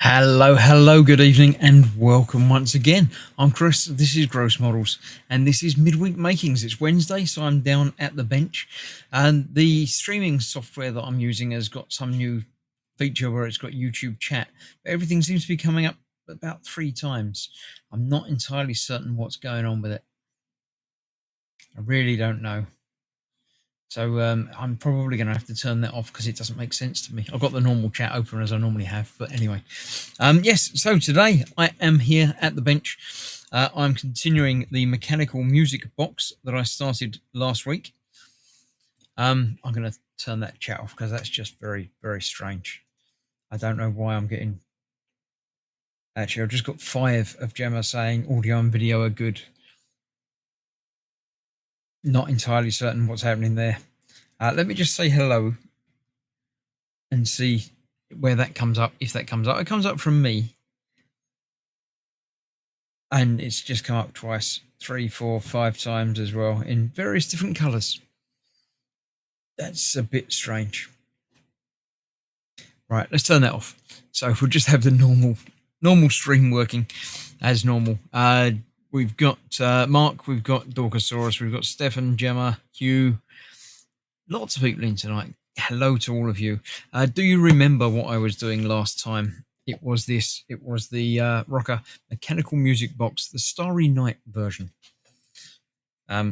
Hello, good evening, and welcome once again. I'm Chris, this is Gross Models, and this is Midweek Makings. It's Wednesday, so I'm down at the bench, and the streaming software that I'm using has got some new feature where it's got YouTube chat. But everything seems to be coming up about 3 times. I'm not entirely certain what's going on with it. I really don't know. So I'm probably going to have to turn that off because it doesn't make sense to me. I've got the normal chat open as I normally have, but anyway. Yes, so today I am here at the bench. I'm continuing the mechanical music box that I started last week. I'm going to turn that chat off because that's just very, very strange. I don't know why I'm getting... Actually, I've just got 5 of Gemma saying audio and video are good. Not entirely certain what's happening there. Let me just say hello and see where that comes up, if that comes up. It comes up from me. And it's just come up twice, 3, 4, 5 times as well, in various different colours. That's a bit strange. Right, let's turn that off. So we'll just have the normal stream working as normal. We've got Mark, we've got Dorcasaurus, we've got Stefan, Gemma, Hugh. Lots of people in tonight. Hello to all of you. Do you remember what I was doing last time? It was this. It was the Rocker mechanical music box, the Starry Night version.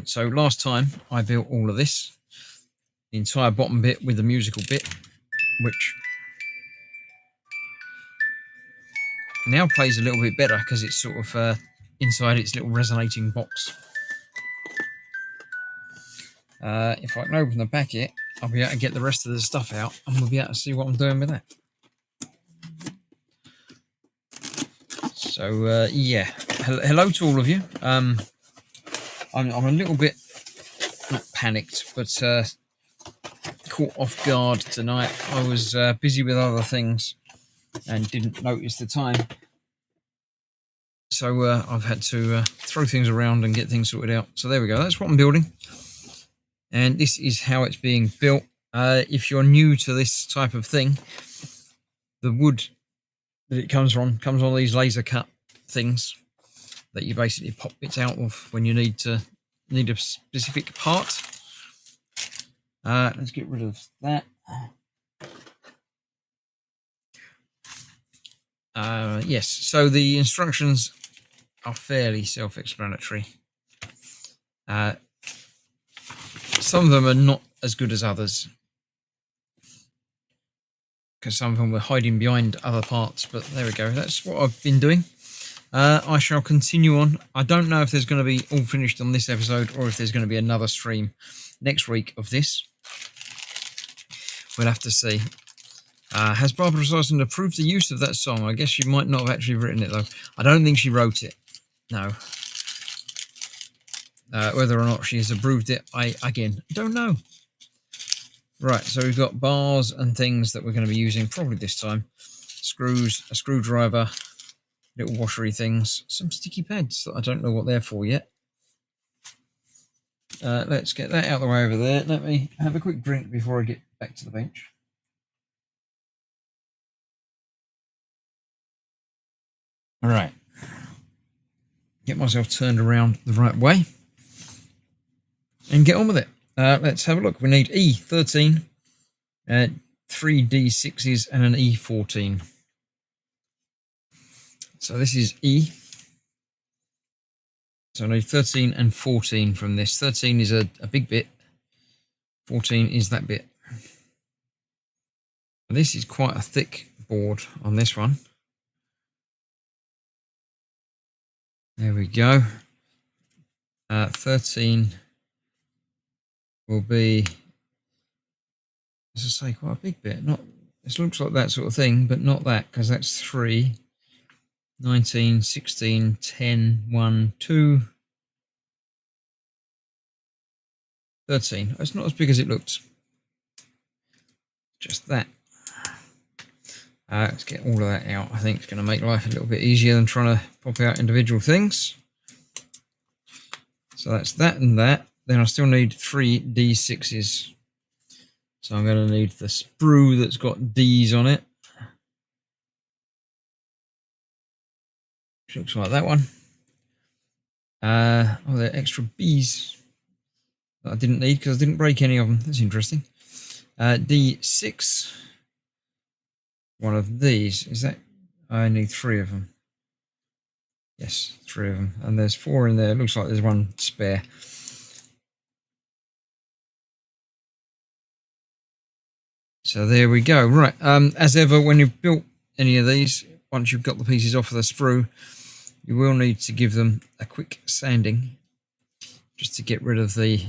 So last time I built all of this, the entire bottom bit with the musical bit, which now plays a little bit better because it's sort of inside its little resonating box. If I can open the back here, I'll be able to get the rest of the stuff out and we'll be able to see what I'm doing with that. So yeah, hello to all of you. I'm a little bit not panicked, but caught off guard tonight. I was busy with other things and didn't notice the time. So I've had to throw things around and get things sorted out. So there we go. That's what I'm building. And this is how it's being built. If you're new to this type of thing, the wood that it comes on these laser cut things that you basically pop bits out of when you need a specific part. Let's get rid of that. Yes, so the instructions are fairly self-explanatory. Some of them are not as good as others because some of them were hiding behind other parts, but there we go. That's what I've been doing. I shall continue on. I don't know if there's going to be all finished on this episode or if there's going to be another stream next week of this. We'll have to see. Has Barbara Streisand approved the use of that song? I guess she might not have actually written it, though. I don't think she wrote it. No. Whether or not she has approved it, I, again, don't know. Right, so we've got bars and things that we're going to be using probably this time. Screws, a screwdriver, little washery things, some sticky pads that I don't know what they're for yet. Let's get that out of the way over there. Let me have a quick drink before I get back to the bench. All right. Get myself turned around the right way and get on with it. Let's have a look. We need E13, 3 D6s and an E14. So this is E. So I need 13 and 14 from this. 13 is a big bit. 14 is that bit. This is quite a thick board on this one. There we go. 13 will be, as I say, quite a big bit. Not, it looks like that sort of thing, but not that, because that's 3, 19, 16, 10, 1, 2, 13. It's not as big as it looks. Just that. Let's get all of that out. I think it's going to make life a little bit easier than trying to pop out individual things. So that's that and that. Then I still need 3 D6s. So I'm going to need the sprue that's got D's on it. which looks like that one. Oh, they're extra bees that I didn't need because I didn't break any of them. That's interesting. D6. One of these. Is that? I need 3 of them. Yes, 3 of them. And there's 4 in there. It looks like there's 1 spare. So there we go. Right. As ever, when you've built any of these, once you've got the pieces off of the sprue, you will need to give them a quick sanding just to get rid of the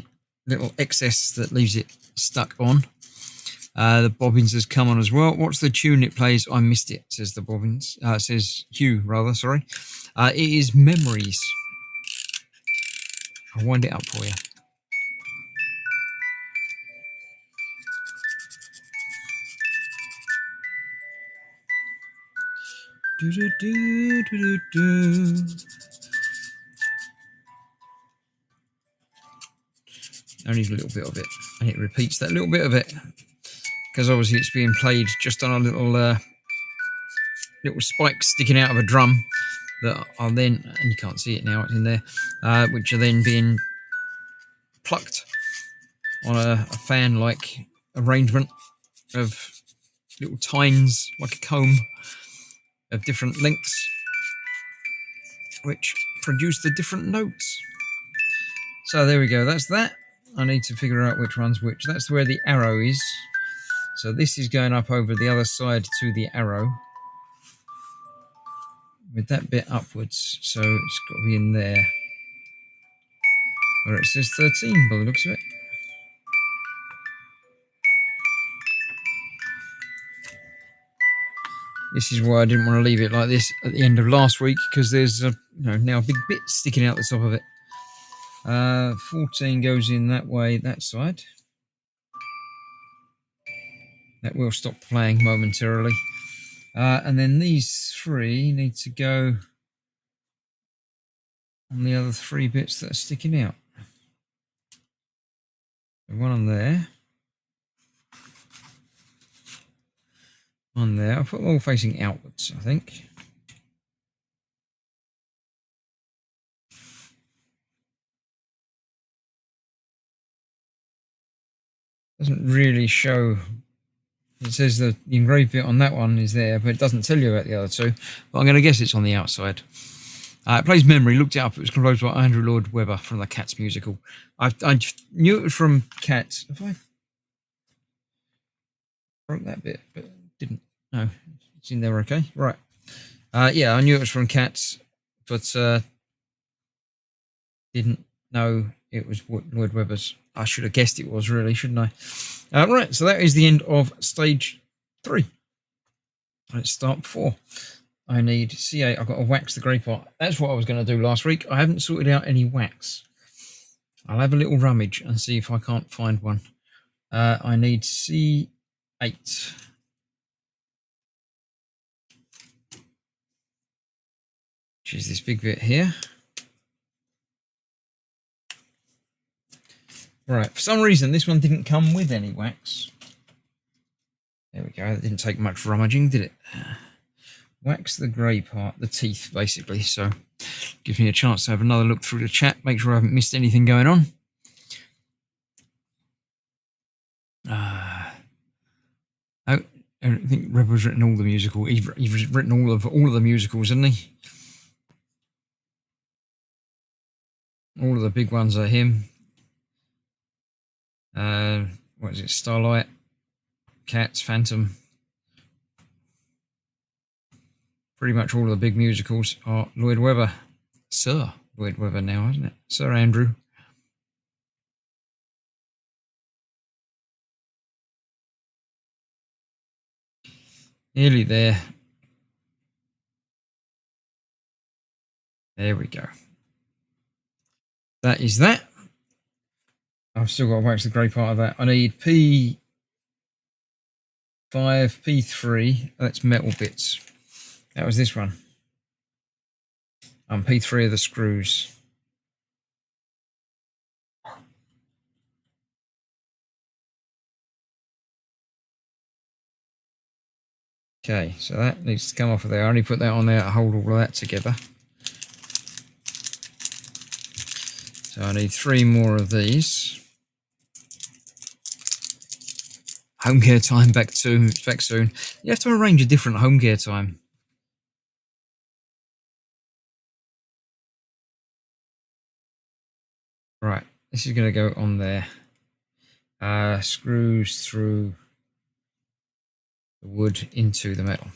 little excess that leaves it stuck on. The bobbins has come on as well. What's the tune it plays? I missed it, says the bobbins. Says Hugh, rather, sorry. It is Memories. I'll wind it up for you. Do, do, do, do, do, do. Only a little bit of it, and it repeats that little bit of it because obviously it's being played just on a little little spike sticking out of a drum that are then, and you can't see it now, it's in there, which are then being plucked on a fan-like arrangement of little tines, like a comb, of different lengths, which produce the different notes. So there we go, that's that. I need to figure out which one's which. That's where the arrow is. So this is going up over the other side to the arrow, with that bit upwards. So it's got to be in there, where it says 13 by the looks of it. This is why I didn't want to leave it like this at the end of last week, because there's now a big bit sticking out the top of it. 14 goes in that way, that side. That will stop playing momentarily. And then these 3 need to go on the other 3 bits that are sticking out. So 1 on there. 1 there. I'll put them all facing outwards, I think. Doesn't really show. It says the engraved bit on that one is there, but it doesn't tell you about the other 2. But I'm going to guess it's on the outside. It plays Memory. Looked it up. It was composed by Andrew Lloyd Webber from the Cats musical. I knew it was from Cats. Have I broke that bit, but didn't. No, it's in there. Okay, right. Yeah, I knew it was from Cats, but didn't know it was Lloyd Webber's. I should have guessed it was, really, shouldn't I? Right, so that is the end of stage 3. Let's start 4. I need C8. I've got to wax the grey part. That's what I was going to do last week. I haven't sorted out any wax. I'll have a little rummage and see if I can't find one. I need C8. Which is this big bit here. Right, for some reason this one didn't come with any wax. There we go, that didn't take much rummaging, did it? Wax the grey part, the teeth basically, so gives me a chance to have another look through the chat, make sure I haven't missed anything going on. I think Rebel's written all the musical. He's written all of the musicals, hasn't he? All of the big ones are him. What is it? Starlight, Cats, Phantom. Pretty much all of the big musicals are Lloyd Webber. Sir Lloyd Webber now, isn't it? Sir Andrew. Nearly there. There we go. That is that. I've still got to wax the grey part of that. I need P5, P3. That's metal bits. That was this one. And P3 of the screws. Okay, so that needs to come off of there. I only put that on there to hold all of that together. So I need 3 more of these. Home care time back soon. You have to arrange a different home care time. Right, this is going to go on there. Screws through the wood into the metal.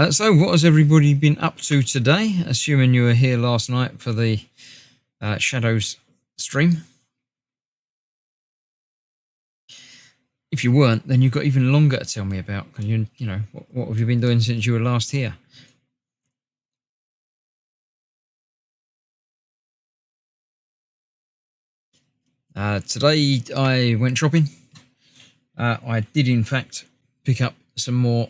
So what has everybody been up to today? Assuming you were here last night for the Shadows stream. If you weren't, then you've got even longer to tell me about, because you know what have you been doing since you were last here? Today I went shopping. I did in fact pick up some more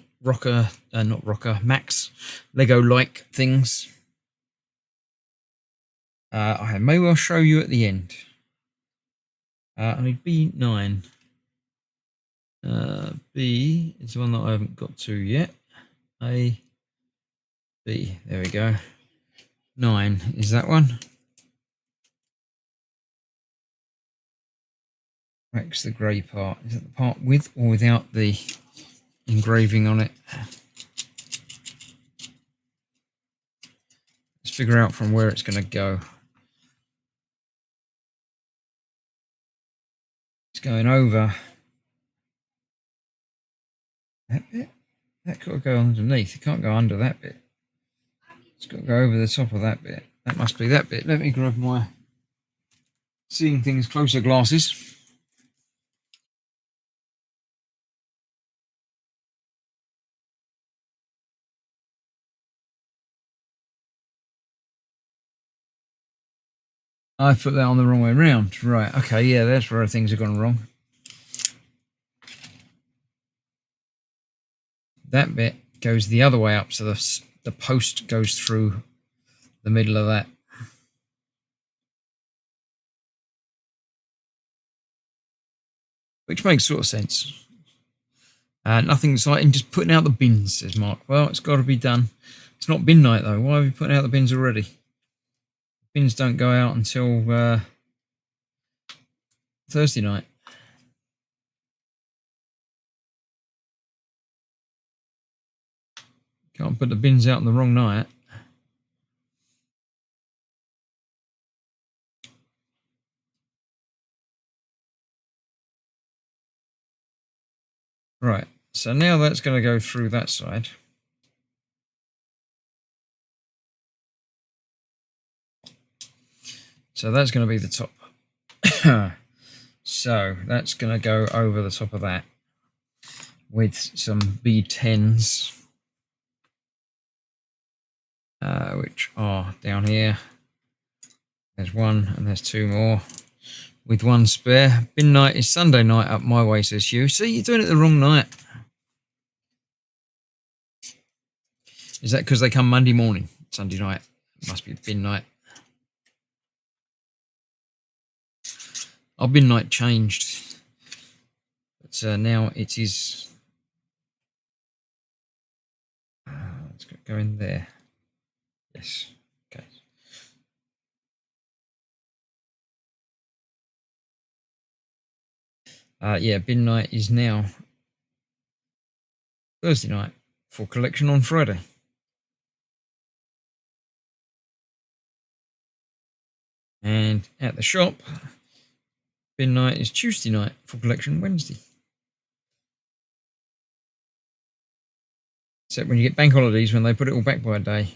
Max Lego-like things. I may well show you at the end. I need B9. B is the one that I haven't got to yet. A, B, there we go. 9 is that one. Rex the grey part. Is it the part with or without the engraving on it? Let's figure out from where it's going to go. It's going over that bit. That got to go underneath. It can't go under that bit. It's got to go over the top of that bit. That must be that bit. Let me grab my seeing things closer glasses. I put that on the wrong way around. Right, okay, yeah, that's where things have gone wrong. That bit goes the other way up, so the post goes through the middle of that. Which makes sort of sense. Nothing exciting, just putting out the bins, says Mark. Well, it's got to be done. It's not bin night, though. Why are we putting out the bins already? Bins don't go out until Thursday night. Can't put the bins out on the wrong night. Right, so now that's going to go through that side. So that's going to be the top. So that's going to go over the top of that with some B10s, which are down here. There's one and there's 2 more with 1 spare. Bin night is Sunday night up my way, says Hugh. See, you're doing it the wrong night. Is that because they come Monday morning? Sunday night must be bin night. Our bin night changed, but now it is. Let's go in there. Yes. Okay. Yeah, bin night is now Thursday night for collection on Friday. And at the shop, bin night is Tuesday night for collection Wednesday. Except when you get bank holidays, when they put it all back by a day.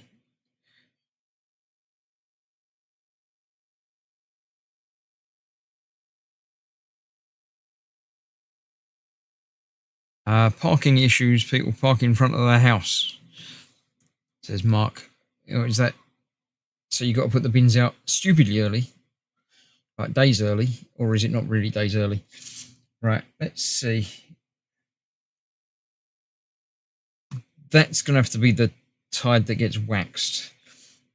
Parking issues, people park in front of their house, says Mark. Is that so? You got to put the bins out stupidly early, like days early, or is it not really days early? Right, let's see. That's going to have to be the tide that gets waxed,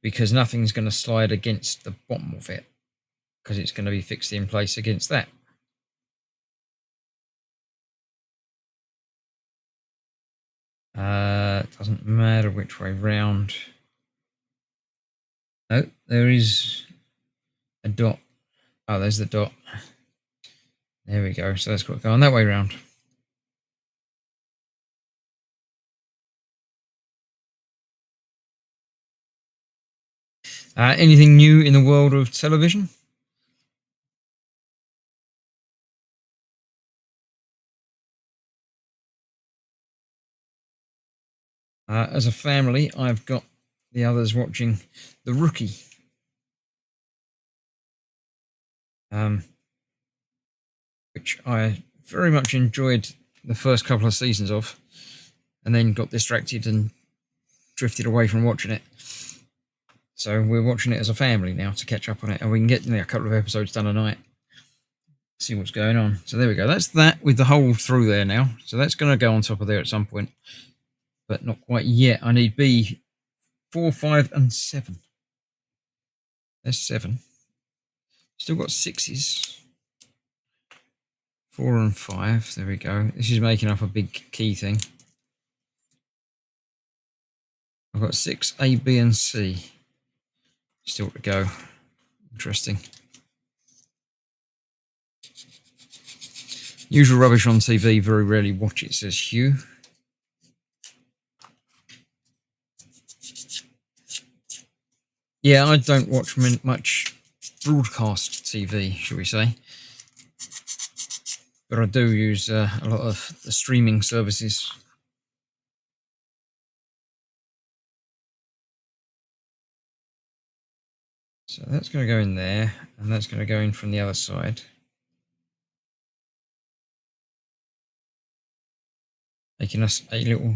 because nothing's going to slide against the bottom of it, because it's going to be fixed in place against that. Doesn't matter which way round. Oh, there is a dot. Oh, there's the dot. There we go. So that's got to go on that way round. Anything new in the world of television? As a family, I've got the others watching The Rookie. Which I very much enjoyed the first couple of seasons of, and then got distracted and drifted away from watching it. So we're watching it as a family now to catch up on it, and we can get a couple of episodes done a night, see what's going on. So there we go. That's that with the hole through there now. So that's going to go on top of there at some point, but not quite yet. I need B, 4, 5, and 7. There's 7. Still got 6s. 4 and 5. There we go. This is making up a big key thing. I've got 6, A, B, and C. Still to go. Interesting. Usual rubbish on TV. Very rarely watch it, says Hugh. Yeah, I don't watch much broadcast TV, shall we say. But I do use a lot of the streaming services. So that's going to go in there, and that's going to go in from the other side. Making us a little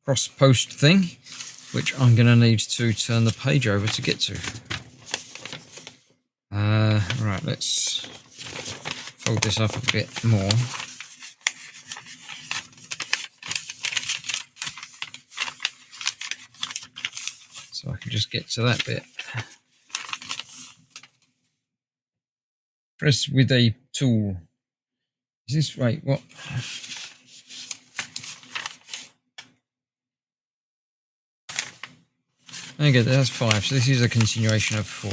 cross-post thing, which I'm going to need to turn the page over to get to. Right, let's fold this up a bit more. So I can just get to that bit. Press with a tool. Is this right? What? Okay, that's 5. So this is a continuation of 4.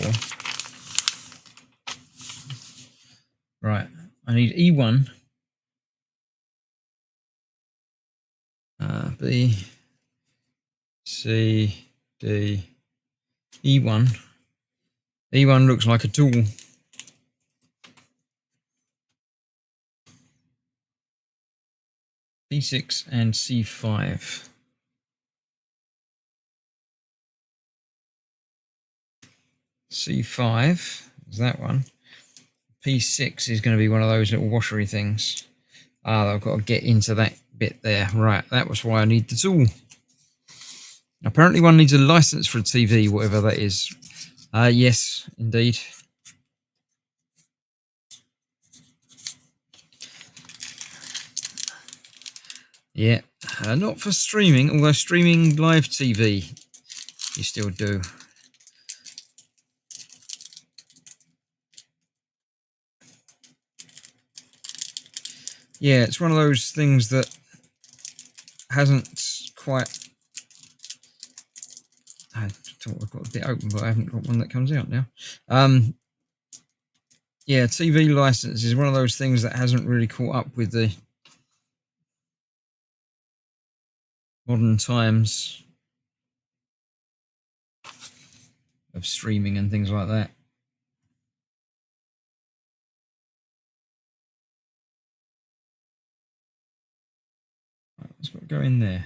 Right, I need E1, B, C, D, E1. E1 looks like a tool. P6 and C5. C5 is that one. P6 is going to be one of those little washery things. I've got to get into that bit there. Right, that was why I need the tool. Apparently one needs a license for a TV, whatever that is. Yes, indeed. Yeah, not for streaming, although streaming live TV, you still do. Yeah, it's one of those things that hasn't quite... I thought I've got a bit open, but I haven't got one that comes out now. Yeah, TV license is one of those things that hasn't really caught up with the modern times of streaming and things like that. Right, let's got to go in there.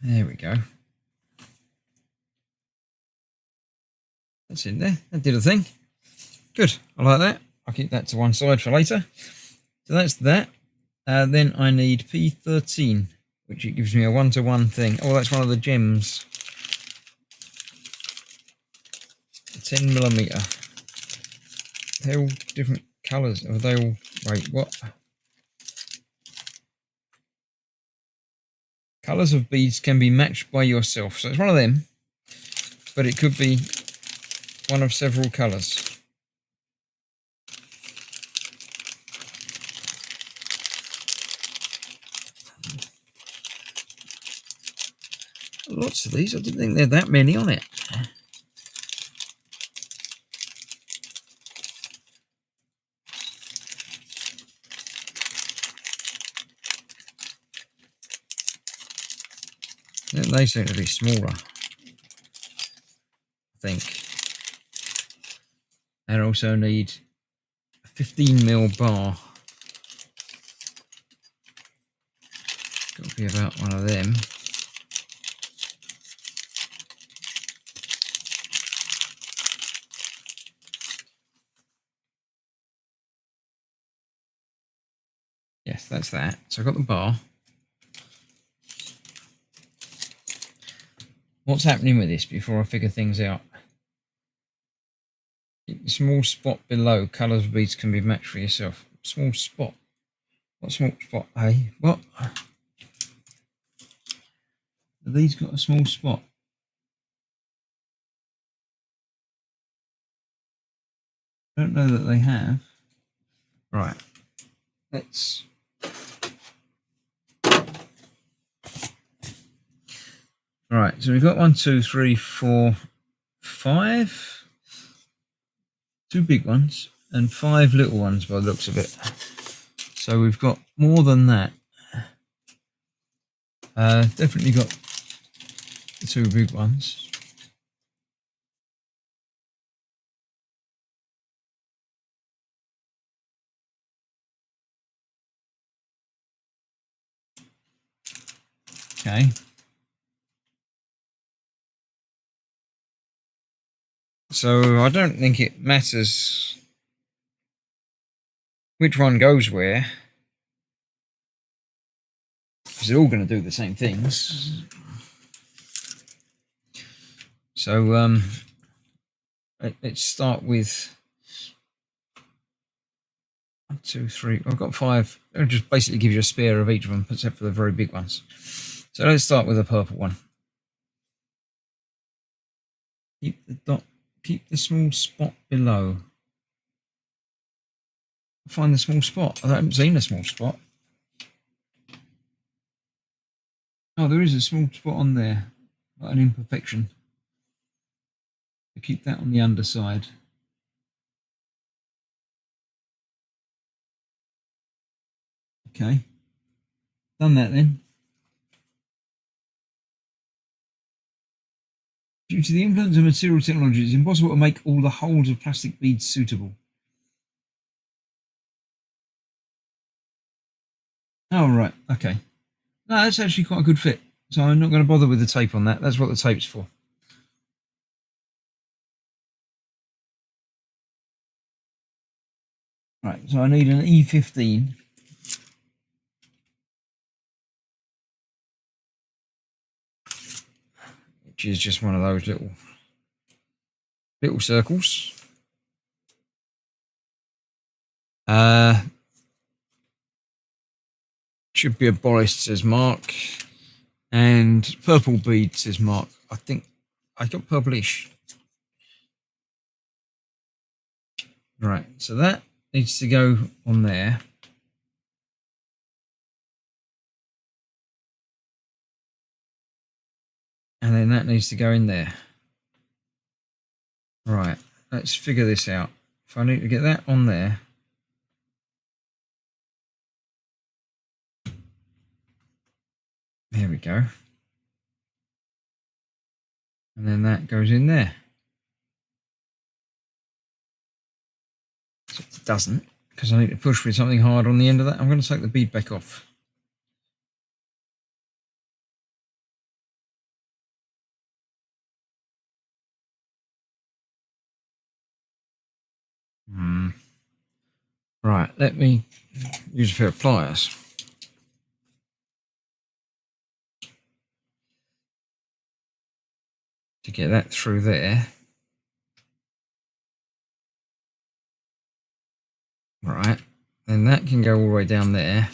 There we go. That's in there. That did a thing. Good. I like that. I'll keep that to one side for later. So that's that. Then I need P13, which it gives me a 1-to-1 thing. Oh, that's one of the gems. 10mm. They're all different colours. Are they all... Wait, what? Colours of beads can be matched by yourself. So it's one of them, but it could be one of several colours. lots of these. I didn't think there are that many on it. They seem to be smaller, I think. And also need a 15mm bar. Got to be about one of them. Yes, that's that. So I've got the bar. What's happening with this before I figure things out? The small spot below, colours of beads can be matched for yourself. Small spot. What small spot, eh? What? Have these got a small spot? I don't know that they have. Right. Let's... Right, so we've got 1, 2, 3, 4, 5. 2 big ones and 5 little ones by the looks of it. So we've got more than that. Definitely got the 2 big ones. Okay. So I don't think it matters which one goes where, because they're all going to do the same things. So let's start with 1, 2, 3. I've got 5. I'll just basically give you a spare of each of them, except for the very big ones. So let's start with the purple one. Keep the dot. Keep the small spot below. Find the small spot. I haven't seen a small spot. Oh, there is a small spot on there, like an imperfection. So keep that on the underside. Okay, done that then. Due to the influence of material technology, it's impossible to make all the holes of plastic beads suitable. Oh, right, okay. No, that's actually quite a good fit. So I'm not going to bother with the tape on that. That's what the tape's for. Right, so I need an E15. Which is just one of those little circles. Should be abolished, says Mark. And purple bead, says Mark. I think I got purplish. Right, so that needs to go on there. And then that needs to go in there. Right, let's figure this out. If I need to get that on there. There we go. And then that goes in there. So it doesn't, because I need to push with something hard on the end of that. I'm going to take the bead back off. Right, let me use a pair of pliers. To get that through there. Right, then that can go all the way down there.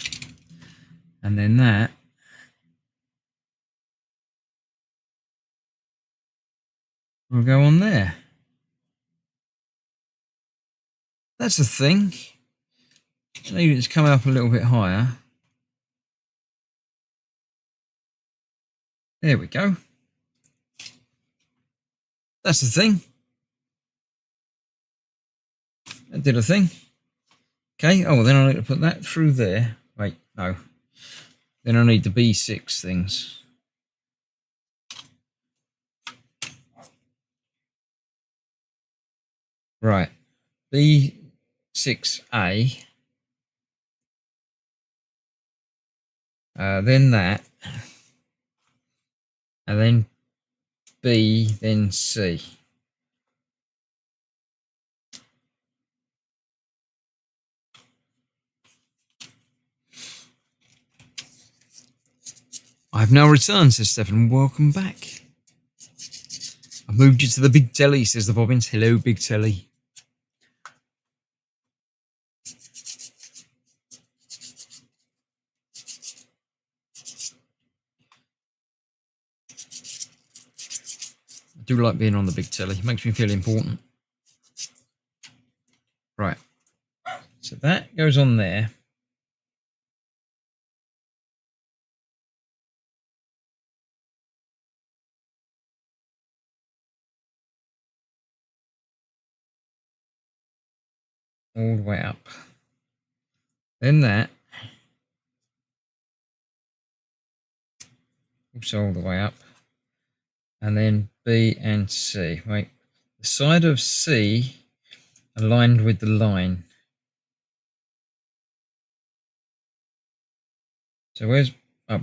And then that will go on there. That's the thing. I need it to come up a little bit higher. There we go. That's the thing. That did a thing. Okay, oh, then I need to put that through there. Wait, no. Then I need the B6 things. Right, B6A. Then that. And then B, then C. I've now returned, says Stefan. Welcome back. I've moved you to the big telly, says the Bobbins. Hello, big telly. I do like being on the big telly. It makes me feel important. Right. So that goes on there. All the way up. Then that. Also all the way up. And then B and C. Wait. The side of C aligned with the line. So where's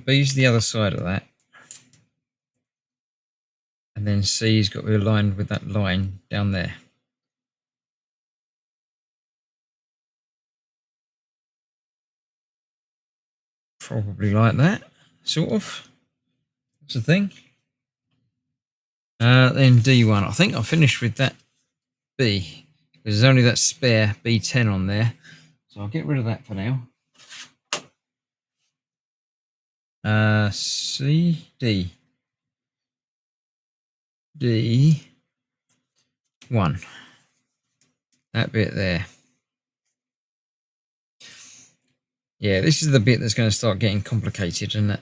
B's the other side of that. And then C's got to be aligned with that line down there. Probably like that, sort of. That's the thing. Then D1. I think I finished with that B. There's only that spare B10 on there. So I'll get rid of that for now. C, D. D1. That bit there. Yeah, this is the bit that's going to start getting complicated, isn't it?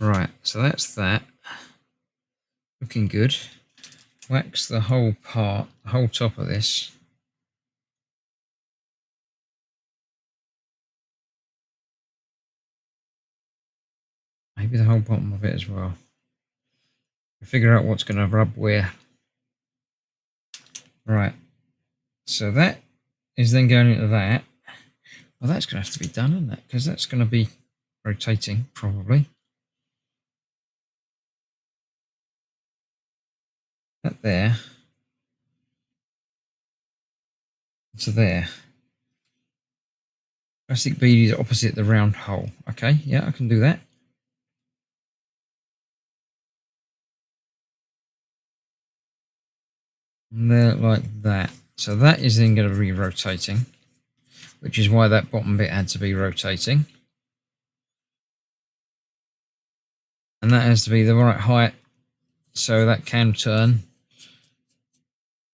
Right, so that's that. Looking good. Wax the whole part, the whole top of this. Maybe the whole bottom of it as well. Figure out what's going to rub where. Right, so that is then going into that. Well, that's going to have to be done, isn't it? Because that's going to be rotating, probably. That there. To there. Plastic bead is opposite the round hole. Okay, yeah, I can do that. And there, like that. So that is then going to be rotating, which is why that bottom bit had to be rotating. And that has to be the right height, so that can turn.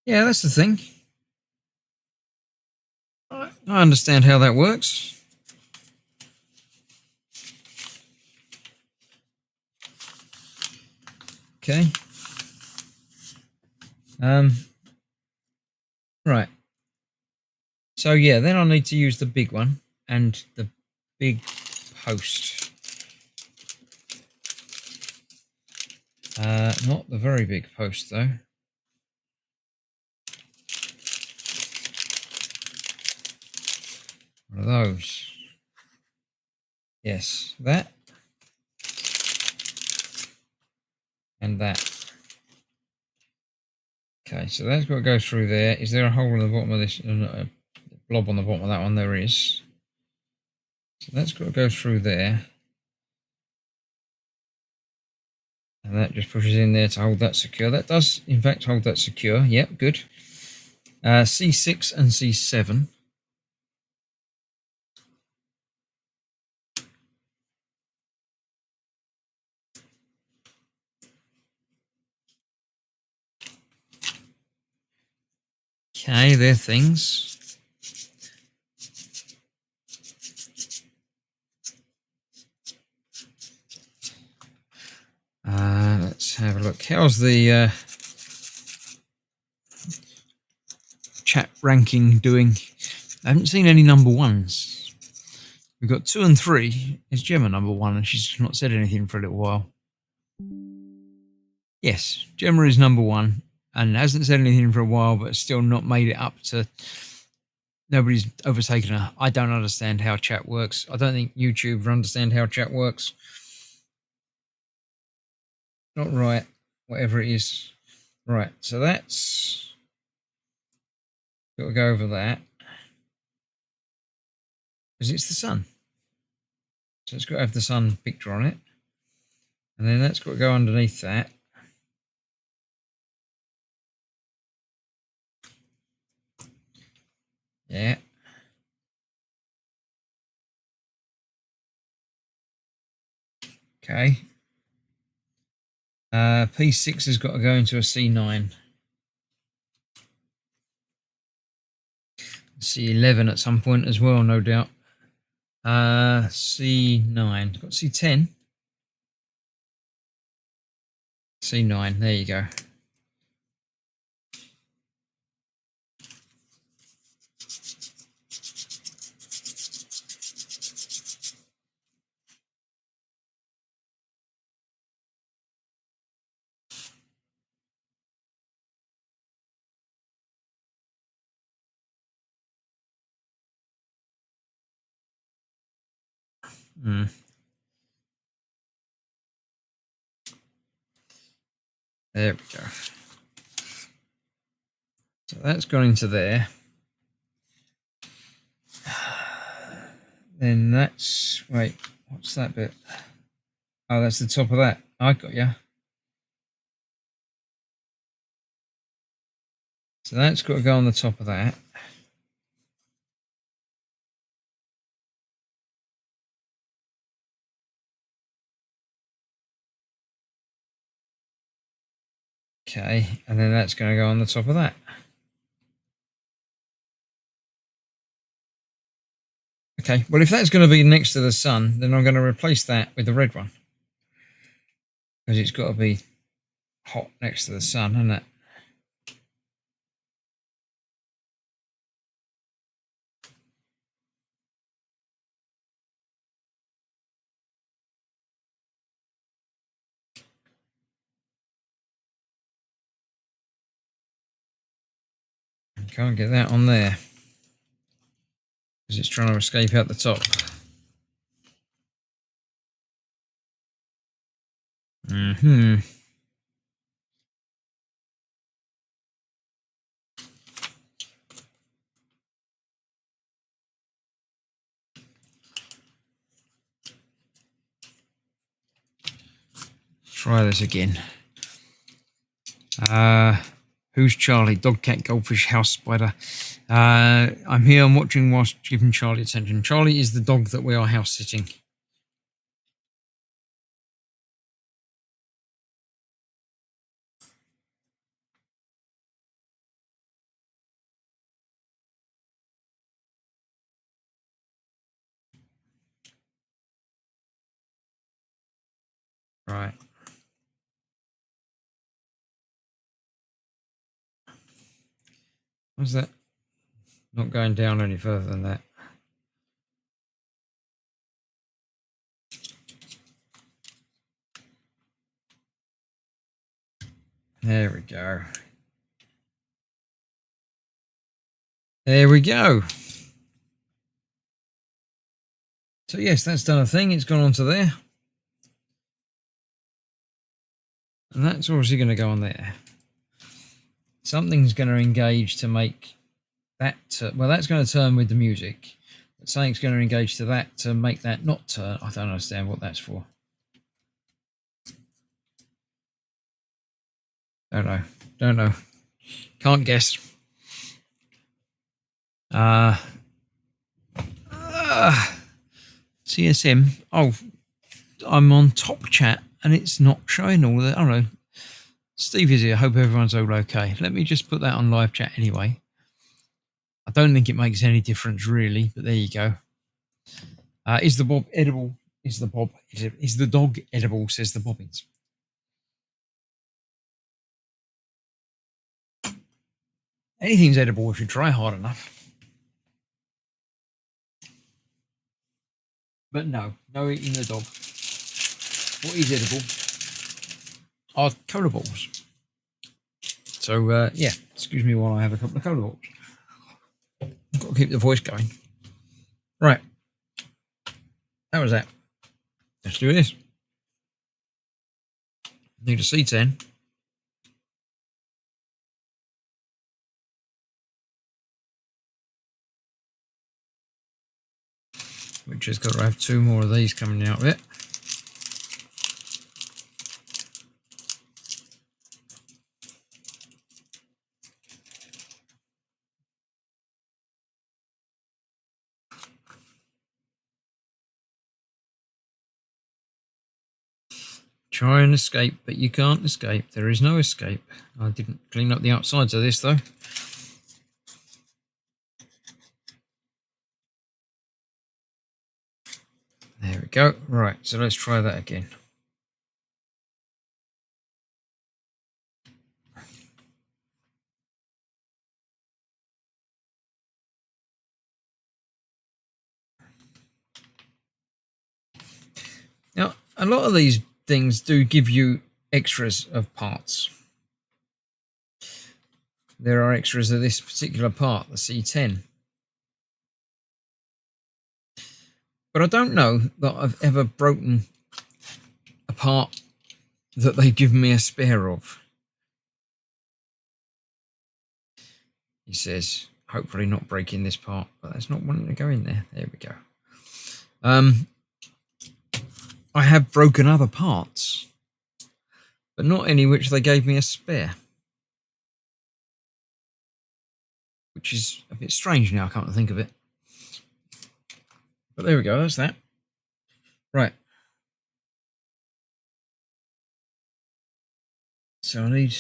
Yeah, that's the thing. I understand how that works. Okay. Right. So yeah, then I need to use the big one and the big post. Not the very big post though. One of those. Yes, that. And that. Okay, so that's got to go through there. Is there a hole in the bottom of this? A blob on the bottom of that one? There is. So that's got to go through there. And that just pushes in there to hold that secure. That does, in fact, hold that secure. Yep, good. C6 and C7. Okay, they're things. have a look. How's the chat ranking doing? I haven't seen any number ones. We've got 2 and 3. Is Gemma number 1? And she's not said anything for a little while. Yes, Gemma is number 1 and hasn't said anything for a while, but still not made it up to. Nobody's overtaken her. I don't understand how chat works. I don't think YouTube understand how chat works. Not right, whatever it is. Right, so that's got to go over that because it's the sun. So it's got to have the sun picture on it, and then that's got to go underneath that. Yeah. Okay. P6 has got to go into a C9. C11 at some point as well, no doubt. C9. Got C10. C9. There you go. There we go. So that's gone into there. Then that's, wait, what's that bit? Oh, that's the top of that. I got you. So that's got to go on the top of that. Okay, and then that's going to go on the top of that. Okay, well, if that's going to be next to the sun, then I'm going to replace that with the red one. Because it's got to be hot next to the sun, isn't it? Can't get that on there. Because it's trying to escape out the top. Try this again. Who's Charlie? Dog, cat, goldfish, house spider. I'm here. I'm watching whilst giving Charlie attention. Charlie is the dog that we are house sitting. Right. What's that? Not going down any further than that. There we go. There we go. So yes, that's done a thing. It's gone onto there. And that's obviously going to go on there. Something's going to engage to make that, well, that's going to turn with the music. But something's going to engage to that to make that not turn. I don't understand what that's for. Don't know. Can't guess. CSM. Oh, I'm on top chat and it's not showing all that. I don't know. Steve is here. Hope everyone's all okay. Let me just put that on live chat anyway. I don't think it makes any difference really, but there you go. Is the Bob edible? Is the dog edible? Says the Bobbins. Anything's edible if you try hard enough. But no eating the dog. What is edible are cola balls. So, yeah, excuse me while I have a couple of cola balls. I've got to keep the voice going. Right. That was that. Let's do this. Need a C10. Which has got to have 2 more of these coming out of it. Try and escape, but you can't escape. There is no escape. I didn't clean up the outsides of this though. There we go. Right, so let's try that again. Now, a lot of these things do give you extras of parts. There are extras of this particular part, the C10. But I don't know that I've ever broken a part that they've given me a spare of. He says, hopefully not breaking this part, but that's not wanting to go in there. There we go. I have broken other parts, but not any which they gave me a spare. Which is a bit strange now, I can't think of it. But there we go, that's that. Right. So I need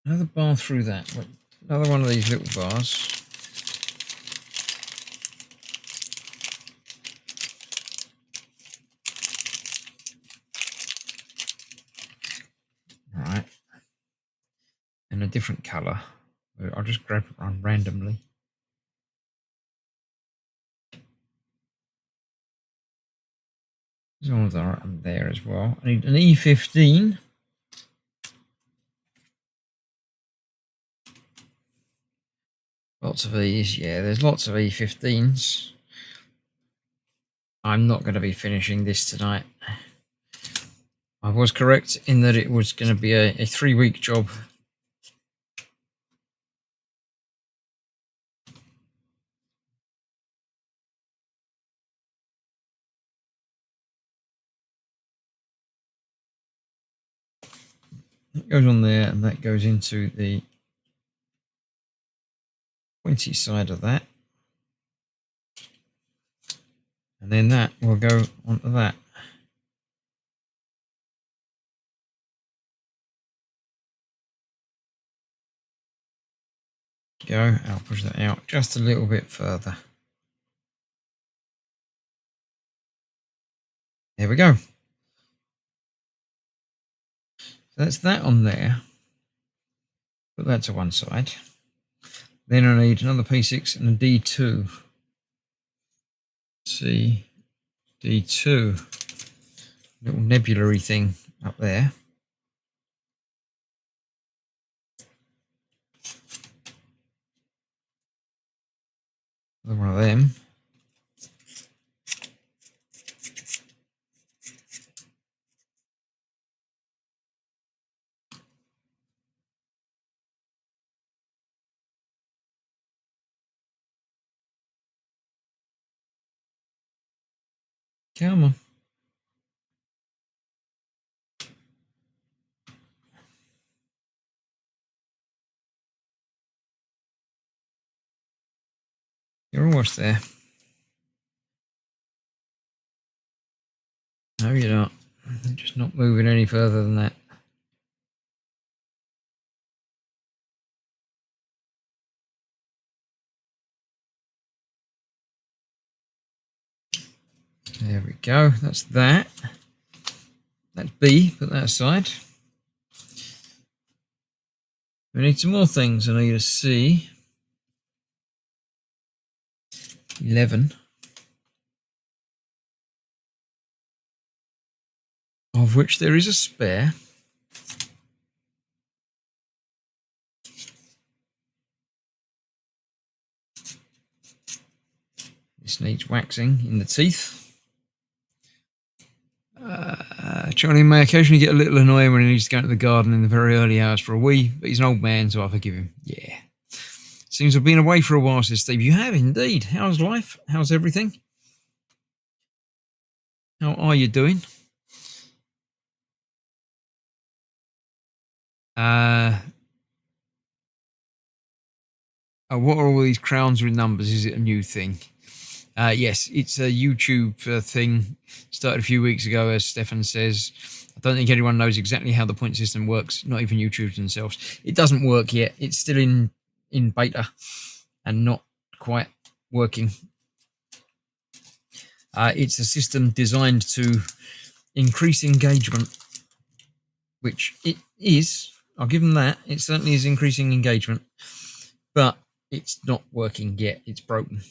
another bar through that. Another one of these little bars. Right. And a different colour. I'll just grab one randomly. There's one of them there as well. I need an E15. Lots of these, yeah, there's lots of E15s. I'm not going to be finishing this tonight. I was correct in that it was going to be a 3-week job. That goes on there, and that goes into the pointy side of that. And then that will go onto that. Go, I'll push that out just a little bit further. There we go. So that's that on there. Put that to one side. Then I need another P6 and a D2. See, D2. Little nebulary thing up there. Another one of them. Come on. You're almost there. No, you're not. You're just not moving any further than that. There we go. That's that. That's B. Put that aside. We need some more things. I need to see 11, of which there is a spare. This needs waxing in the teeth. Johnny may occasionally get a little annoying when he needs to go into the garden in the very early hours for a wee, but he's an old man, so I forgive him. Yeah. Seems I've been away for a while, says Steve. You have indeed. How's life? How's everything? How are you doing? What are all these crowns with numbers? Is it a new thing? Yes, it's a YouTube thing. Started a few weeks ago, as Stefan says. I don't think anyone knows exactly how the point system works, not even YouTube themselves. It doesn't work yet. It's still in beta and not quite working. It's a system designed to increase engagement, which it is. I'll give them that. It certainly is increasing engagement, but it's not working yet. It's broken.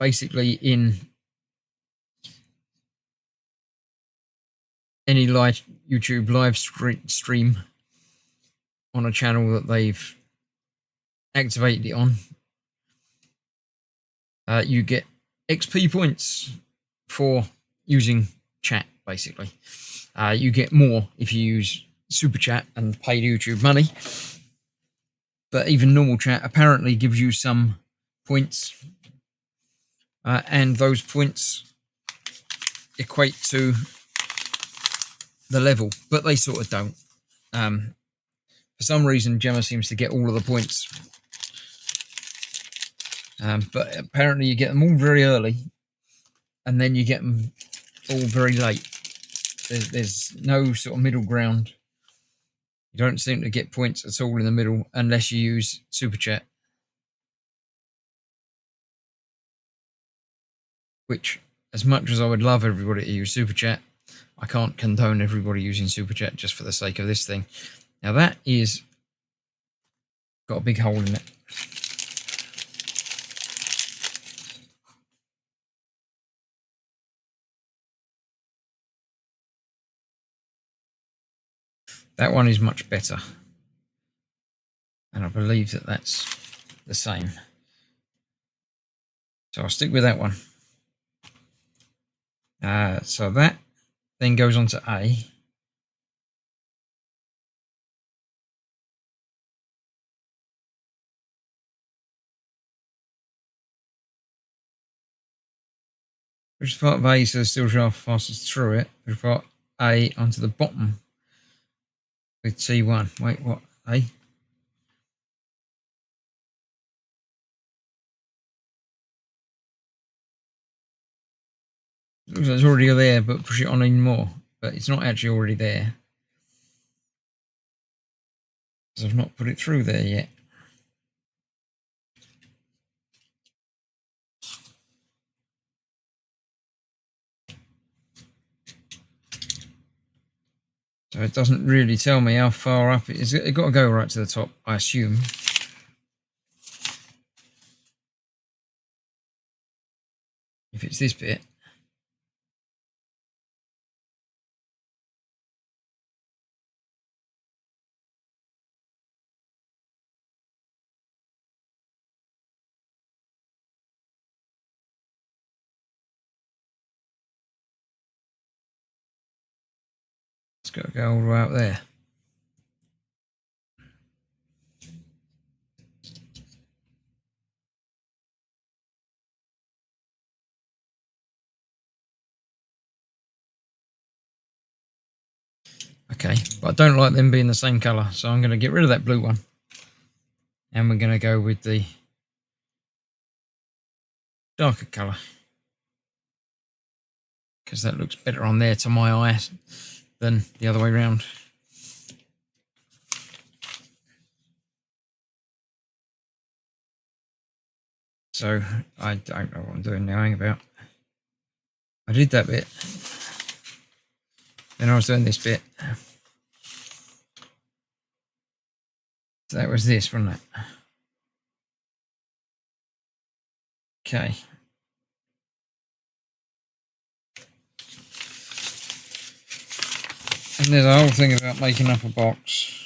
Basically, in any live YouTube live stream on a channel that they've activated it on, you get XP points for using chat, basically. You get more if you use Super Chat and pay YouTube money. But even normal chat apparently gives you some points. And those points equate to the level, but they sort of don't. For some reason, Gemma seems to get all of the points. But apparently you get them all very early, and then you get them all very late. There's no sort of middle ground. You don't seem to get points at all in the middle unless you use Super Chat. Which, as much as I would love everybody to use Super Chat, I can't condone everybody using Super Chat just for the sake of this thing. Now that is got a big hole in it. That one is much better. And I believe that that's the same. So I'll stick with that one. So that then goes on to A. Which part of A says still shaft passes through it. Which part A onto the bottom with T1. Wait, what? A? Looks like it's already there, but push it on even more. But it's not actually already there. Because I've not put it through there yet. So it doesn't really tell me how far up it is. It's got to go right to the top, I assume. If it's this bit. It's got to go all the way up there. Okay, but I don't like them being the same colour, so I'm going to get rid of that blue one. And we're going to go with the darker colour. Because that looks better on there to my eye than the other way around. So I don't know what I'm doing now. Hang about. I did that bit. Then I was doing this bit. That was this, wasn't it? Okay. And there's a whole thing about making up a box.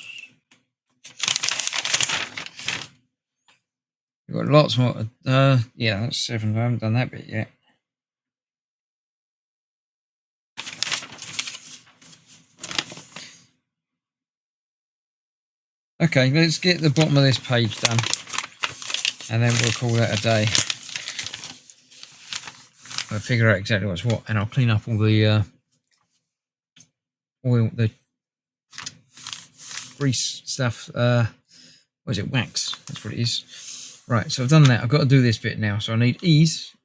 You've got lots more. Yeah, that's 7. I haven't done that bit yet. Okay, let's get the bottom of this page done, and then we'll call that a day. I'll figure out exactly what's what, and I'll clean up all the oil, the grease stuff. What is it? Wax. That's what it is. Right, so I've done that. I've got to do this bit now. So I need E's.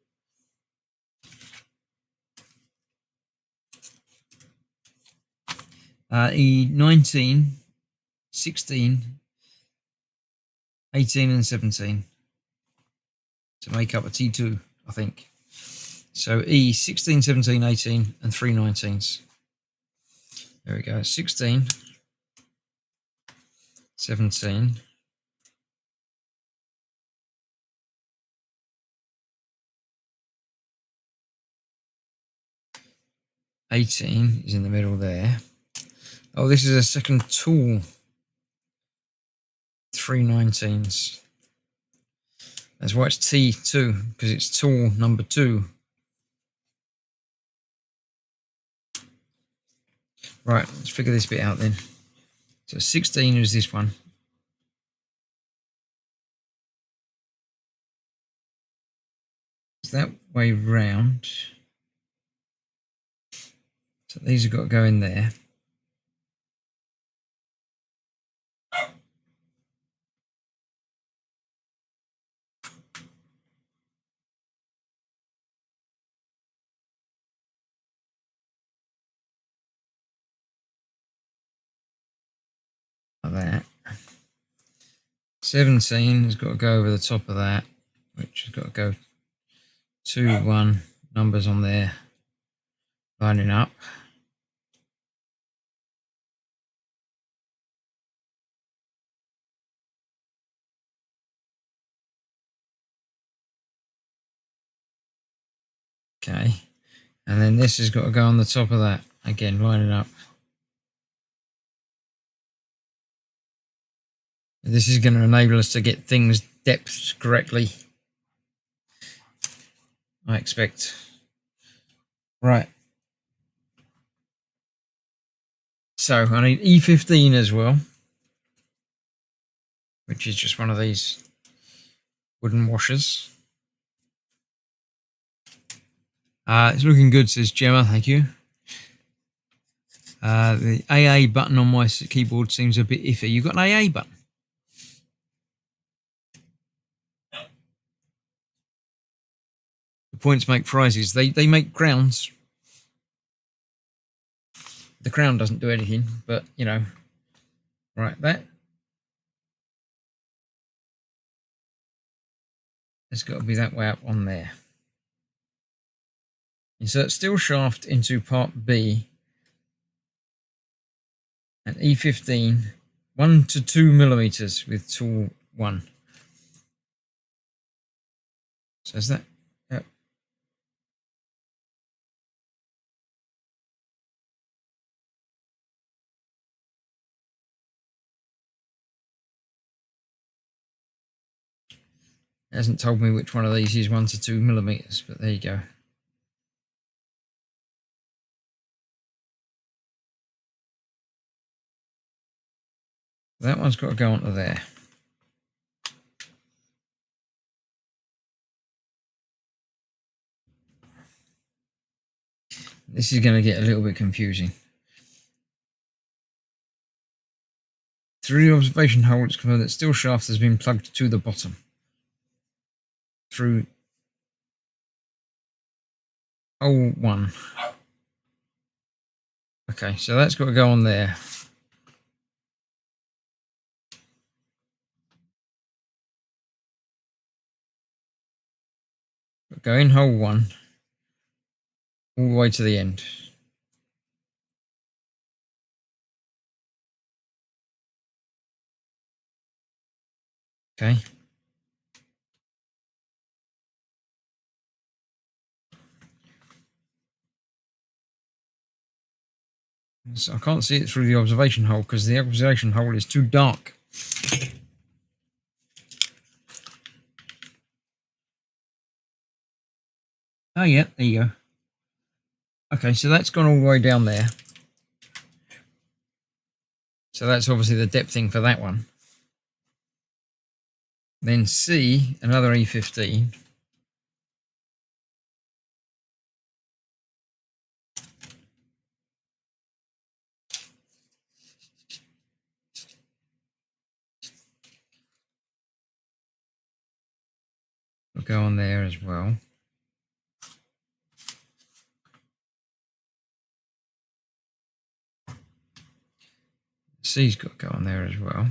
E 19, 16, 18 and 17 to make up a T2, I think. So E 16, 17, 18 and 3 19s. There we go. 16, 17, 18 is in the middle there. Oh, this is a second tool. 3 19s. That's why it's T2, because it's tool number 2. Right, let's figure this bit out then. So 16 is this one. It's that way round. So these have got to go in there. Like that. 17 has got to go over the top of that, which has got to go 2, 1 numbers on there, lining up. Okay, and then this has got to go on the top of that, again lining up. This is going to enable us to get things depthed correctly, I expect. Right. So I need E15 as well, which is just one of these wooden washers. It's looking good, says Gemma. Thank you. The AA button on my keyboard seems a bit iffy. You've got an AA button? The points make prizes. They make crowns. The crown doesn't do anything, but you know. Right, that. It's got to be that way up on there. Insert steel shaft into part B and E15 1 to 2 millimeters with tool 1. So is that? Yep. It hasn't told me which one of these is 1 to 2 millimeters, but there you go. That one's got to go onto there. This is going to get a little bit confusing. Through the observation hole, it's confirmed that steel shaft has been plugged to the bottom. Through hole 1. Okay, so that's got to go on there. Go in hole 1 all the way to the end. Okay. So I can't see it through the observation hole because the observation hole is too dark. Oh yeah, there you go. Okay, so that's gone all the way down there. So that's obviously the depthing for that one. Then C, another E15. Will go on there as well. C's got to go on there as well.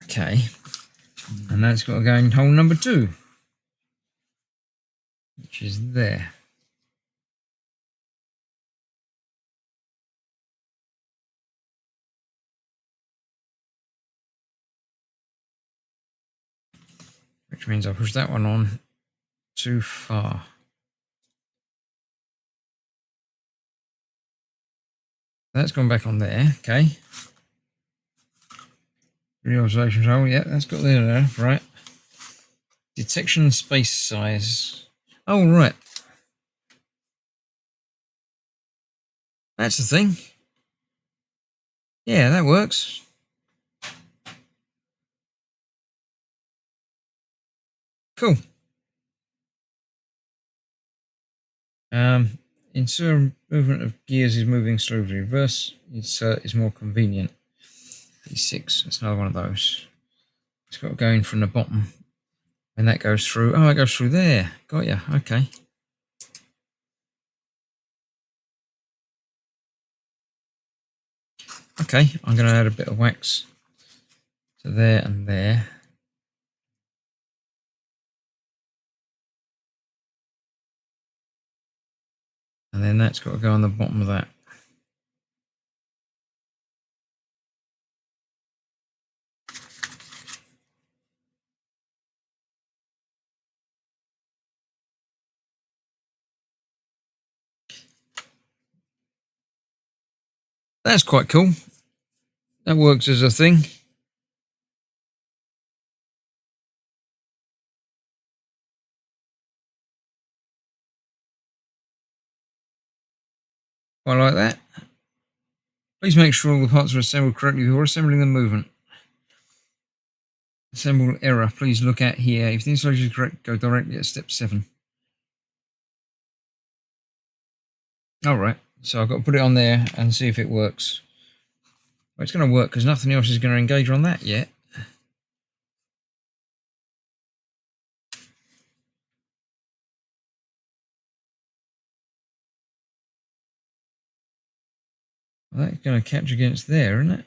Okay, and that's got to go in hole number 2, which is there. Which means I push that one on too far. That's gone back on there, okay. Reobservation hole, yeah, that's got there, right. Detection space size. Oh, right. That's the thing. Yeah, that works. Cool. Ensure movement of gears is moving slowly. Reverse is more convenient. E6, that's another one of those. It's got to go in from the bottom. And that goes through. Oh, it goes through there. Got ya. Okay. Okay, I'm going to add a bit of wax to there and there. And then that's got to go on the bottom of that. That's quite cool. That works as a thing. I like that. Please make sure all the parts are assembled correctly before assembling the movement. Assemble error. Please look at here. If the installation is correct, go directly at step 7. Alright, so I've got to put it on there and see if it works. Well, it's going to work because nothing else is going to engage on that yet. Well, that's going to catch against there, isn't it?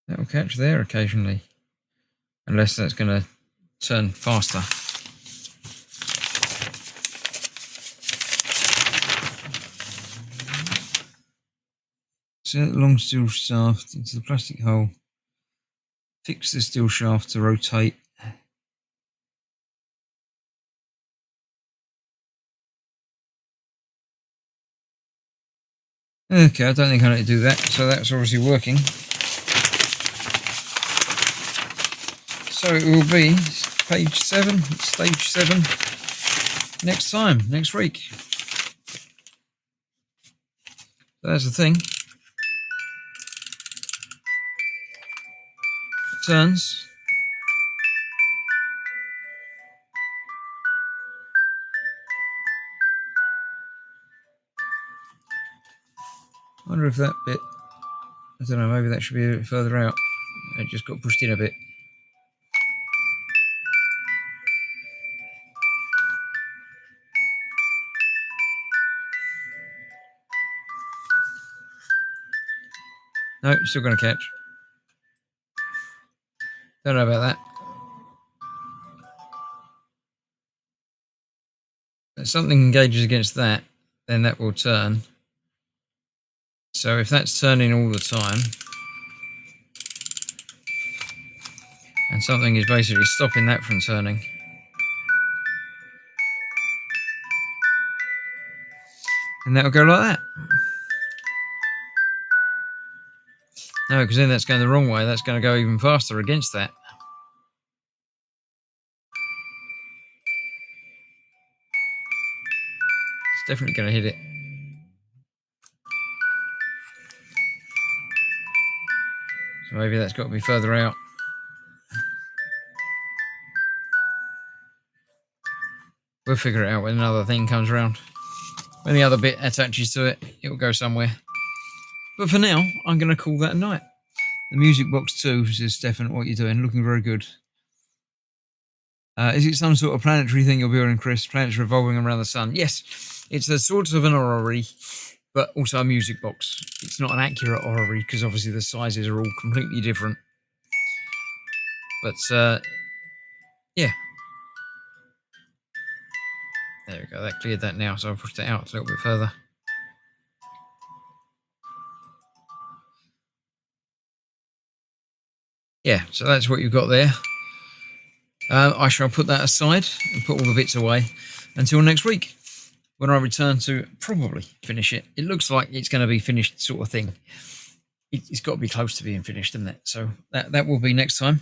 That will catch there occasionally. Unless that's going to turn faster. Insert the long steel shaft into the plastic hole. Fix the steel shaft to rotate. Okay, I don't think I need to do that, so that's obviously working. So it will be page 7, stage 7, next time, next week. So that's the thing. It turns. I wonder if that bit, I don't know, maybe that should be a bit further out. It just got pushed in a bit. No, still going to catch. Don't know about that. If something engages against that, then that will turn. So if that's turning all the time, and something is basically stopping that from turning, and that'll go like that. No, because then that's going the wrong way. That's going to go even faster against that. It's definitely going to hit it. So maybe that's got to be further out. We'll figure it out when another thing comes around. When the other bit attaches to it, it will go somewhere. But for now, I'm going to call that a night. The music box 2 says, Stefan, what are you doing? Looking very good. Is it some sort of planetary thing you're building, Chris? Planets revolving around the sun? Yes, it's a sort of an orrery, but also a music box. It's not an accurate orrery because obviously the sizes are all completely different. But yeah. There we go. That cleared that now, so I'll push that out a little bit further. Yeah, so that's what you've got there. I shall put that aside and put all the bits away until next week when I return to probably finish it. It looks like it's going to be finished sort of thing. It's got to be close to being finished, isn't it? So that will be next time.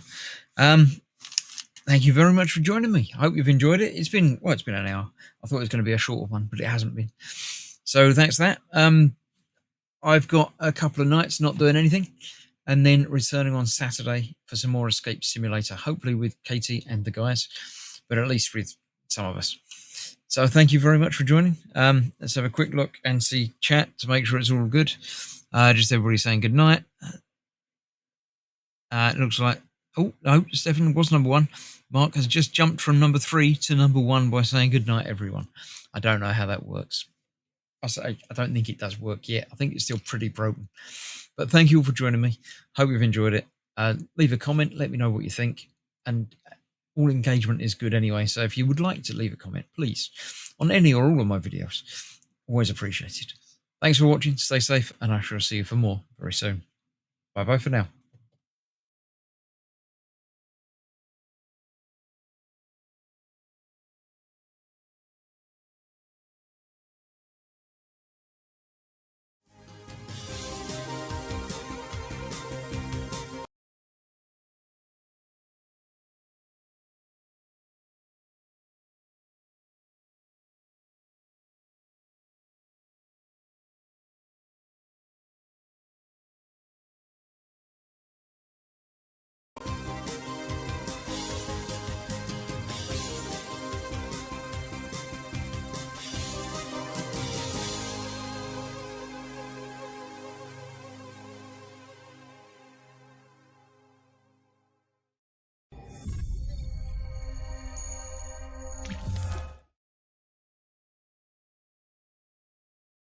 Thank you very much for joining me. I hope you've enjoyed it. It's been an hour. I thought it was going to be a shorter one, but it hasn't been. So thanks for that. I've got a couple of nights not doing anything, and then returning on Saturday for some more Escape Simulator, hopefully with Katie and the guys, but at least with some of us. So thank you very much for joining. Let's have a quick look and see chat to make sure it's all good. Just everybody saying good night. It looks like, oh, no, Stefan was number 1. Mark has just jumped from number 3 to number 1 by saying good night, everyone. I don't know how that works. I don't think it does work yet. I think it's still pretty broken. But thank you all for joining me. Hope you've enjoyed it. Leave a comment. Let me know what you think. And all engagement is good anyway. So if you would like to leave a comment, please, on any or all of my videos, always appreciated. Thanks for watching. Stay safe, and I shall see you for more very soon. Bye-bye for now.